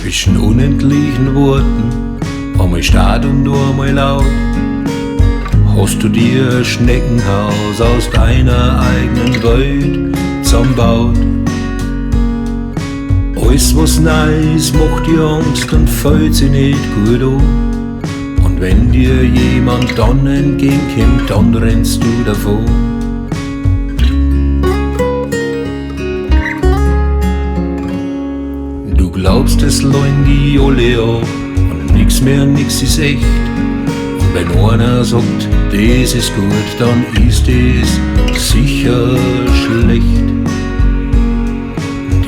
Zwischen unendlichen Worten, einmal stark und einmal laut, hast du dir ein Schneckenhaus aus deiner eigenen Welt zusammenbaut. Alles was neu ist, macht dir Angst und fühlt sich nicht gut an. Und wenn dir jemand dann entgegenkommt, dann rennst du davon. Du glaubst, es leuen die alle an und nix mehr, nix ist echt. Und wenn einer sagt, das ist gut, dann ist es sicher schlecht.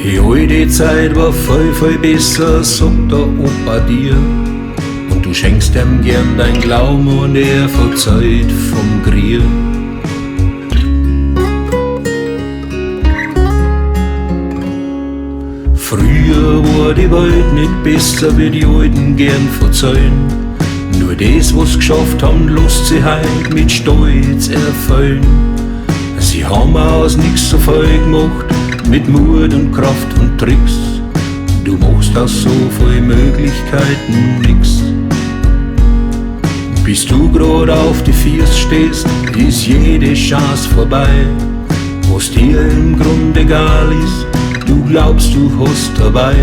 Die alte Zeit war viel, viel besser, sagt der Opa dir. Und du schenkst ihm gern dein Glauben und er verzeiht vom Grier. Früher war die Welt nicht besser, wie die Alten gern verzeihen. Nur das, was geschafft haben, lässt sie heut mit Stolz erfüllen. Sie haben aus nix so viel gemacht, mit Mut und Kraft und Tricks. Du machst aus so viel Möglichkeiten nix. Bis du grad auf die Füße stehst, ist jede Chance vorbei. Was dir im Grunde egal ist, du glaubst, du hast dabei.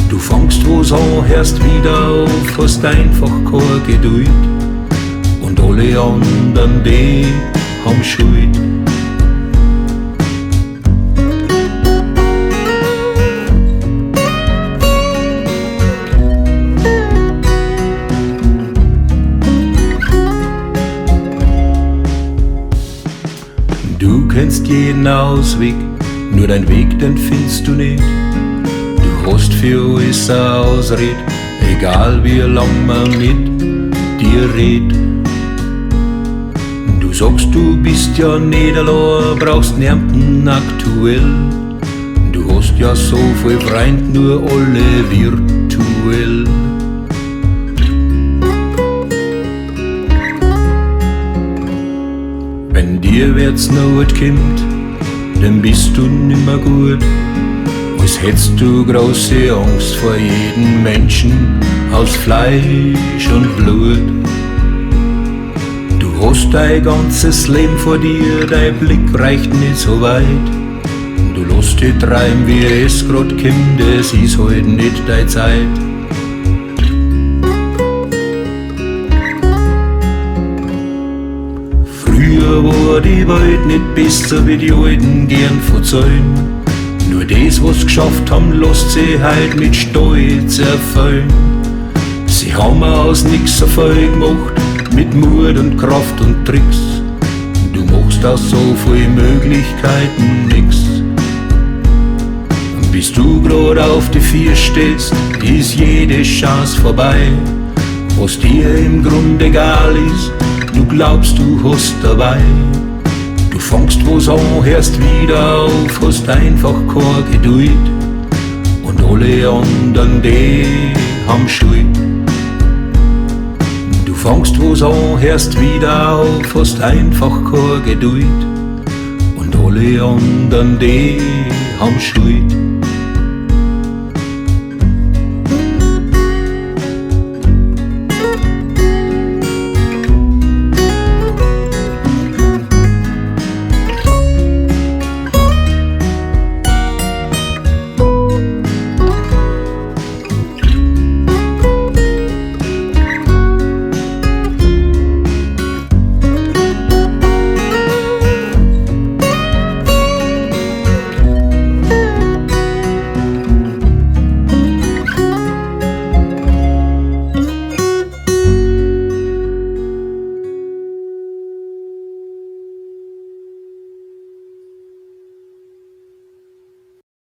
Du fangst was an, hörst wieder auf, hast einfach keine Geduld. Und alle anderen, die haben Schuld. Du kennst jeden Ausweg, nur dein Weg, den findest du nicht. Du hast für alles eine Ausrede, egal wie lang man mit dir redet. Du sagst, du bist ja nicht allein, brauchst niemanden aktuell. Du hast ja so viel Freunde, nur alle virtuell. Wenn dir wird's Not kommt, dann bist du nimmer gut. Als hättest du große Angst vor jedem Menschen aus Fleisch und Blut. Du hast dein ganzes Leben vor dir, dein Blick reicht nicht so weit. Du lässt dich treiben, wie es grad kommt, es ist halt nicht deine Zeit. Früher war die Welt nicht besser, wie die Alten gern verzeihen. Nur das, was geschafft haben, lässt sie heut mit Stolz erfüllen. Sie haben aus nix so viel gemacht, mit Mut und Kraft und Tricks. Du machst aus so viel Möglichkeiten nix. Und bis du grad auf die Füße stehst, ist jede Chance vorbei. Was dir im Grunde egal ist, du glaubst, du hast dabei. Du fangst was an, hörst wieder auf, hast einfach keine Geduld. Und alle anderen, die haben Schuld. Du fangst was an, hörst wieder auf, hast einfach keine Geduld. Und alle anderen, die haben Schuld.